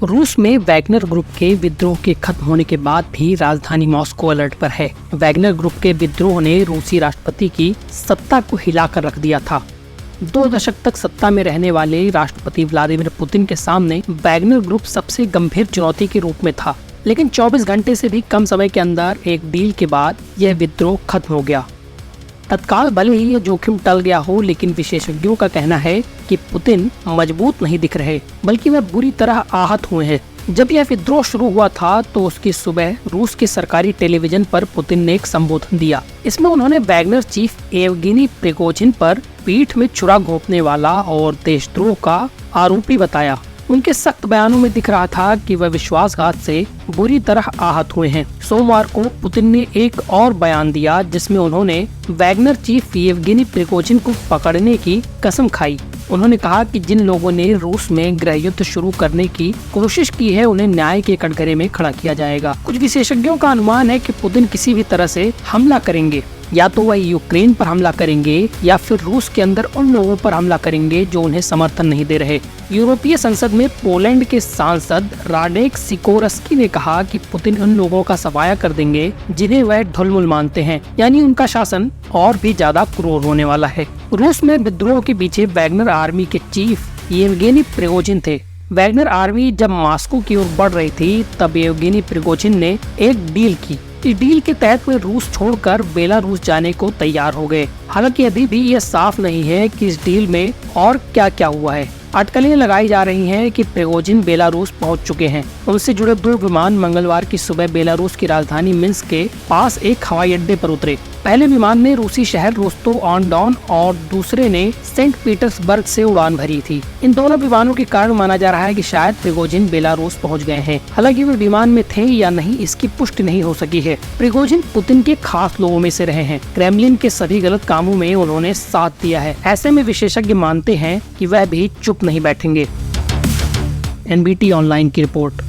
रूस में Wagner group के विद्रोह के खत्म होने के बाद भी राजधानी मॉस्को अलर्ट पर है। वैगनर ग्रुप के विद्रोह ने रूसी राष्ट्रपति की सत्ता को हिलाकर रख दिया था। 2 दशक तक सत्ता में रहने वाले राष्ट्रपति व्लादिमीर पुतिन के सामने वैगनर ग्रुप सबसे गंभीर चुनौती के रूप में था, लेकिन 24 घंटे से भी कम समय के अंदर एक डील के बाद यह विद्रोह खत्म हो गया। तत्काल भले ही यह जोखिम टल गया हो, लेकिन विशेषज्ञों का कहना है कि पुतिन मजबूत नहीं दिख रहे, बल्कि वह बुरी तरह आहत हुए हैं। जब यह विद्रोह शुरू हुआ था तो उसकी सुबह रूस के सरकारी टेलीविजन पर पुतिन ने एक संबोधन दिया। इसमें उन्होंने वैगनर चीफ येवगेनी प्रिगोजिन पर पीठ में छुरा घोंपने वाला और देशद्रोह का आरोपी बताया। उनके सख्त बयानों में दिख रहा था कि वह विश्वासघात से बुरी तरह आहत हुए हैं। सोमवार को पुतिन ने एक और बयान दिया जिसमें उन्होंने वैगनर चीफ येवगेनी प्रिगोजिन को पकड़ने की कसम खाई। उन्होंने कहा कि जिन लोगों ने रूस में गृह युद्ध शुरू करने की कोशिश की है उन्हें न्याय के कटघरे में खड़ा किया जाएगा। कुछ विशेषज्ञों का अनुमान है कि पुतिन किसी भी तरह से हमला करेंगे, या तो वह यूक्रेन पर हमला करेंगे या फिर रूस के अंदर उन लोगों पर हमला करेंगे जो उन्हें समर्थन नहीं दे रहे। यूरोपीय संसद में पोलैंड के सांसद राडेक सिकोरस्की ने कहा कि पुतिन उन लोगों का सफाया कर देंगे जिन्हें वह ढुलमुल मानते हैं, यानी उनका शासन और भी ज्यादा क्रूर होने वाला है। रूस में विद्रोह के पीछे वैगनर आर्मी के चीफ येवगेनी प्रिगोजिन थे। वैगनर आर्मी जब मॉस्को की ओर बढ़ रही थी तब येवगेनी प्रिगोजिन ने एक डील की। इस डील के तहत वे रूस छोड़कर बेलारूस जाने को तैयार हो गए। हालांकि अभी भी यह साफ नहीं है कि इस डील में और क्या क्या हुआ है। अटकलें लगाई जा रही हैं कि प्रिगोजिन बेलारूस पहुंच चुके हैं। उनसे जुड़े 2 विमान मंगलवार की सुबह बेलारूस की राजधानी मिन्स्क के पास एक हवाई अड्डे पर उतरे। पहले विमान ने रूसी शहर रोस्तोव ऑन डॉन और दूसरे ने सेंट पीटर्सबर्ग से उड़ान भरी थी। इन दोनों विमानों के कारण माना जा रहा है कि शायद प्रिगोजिन बेलारूस पहुंच गए हैं। हालांकि वे विमान में थे या नहीं इसकी पुष्टि नहीं हो सकी है। प्रिगोजिन पुतिन के खास लोगों में से रहे हैं। क्रेमलिन के सभी गलत कामों में उन्होंने साथ दिया है। ऐसे में विशेषज्ञ मानते हैं कि वह भी चुप नहीं बैठेंगे। NBT ऑनलाइन की रिपोर्ट।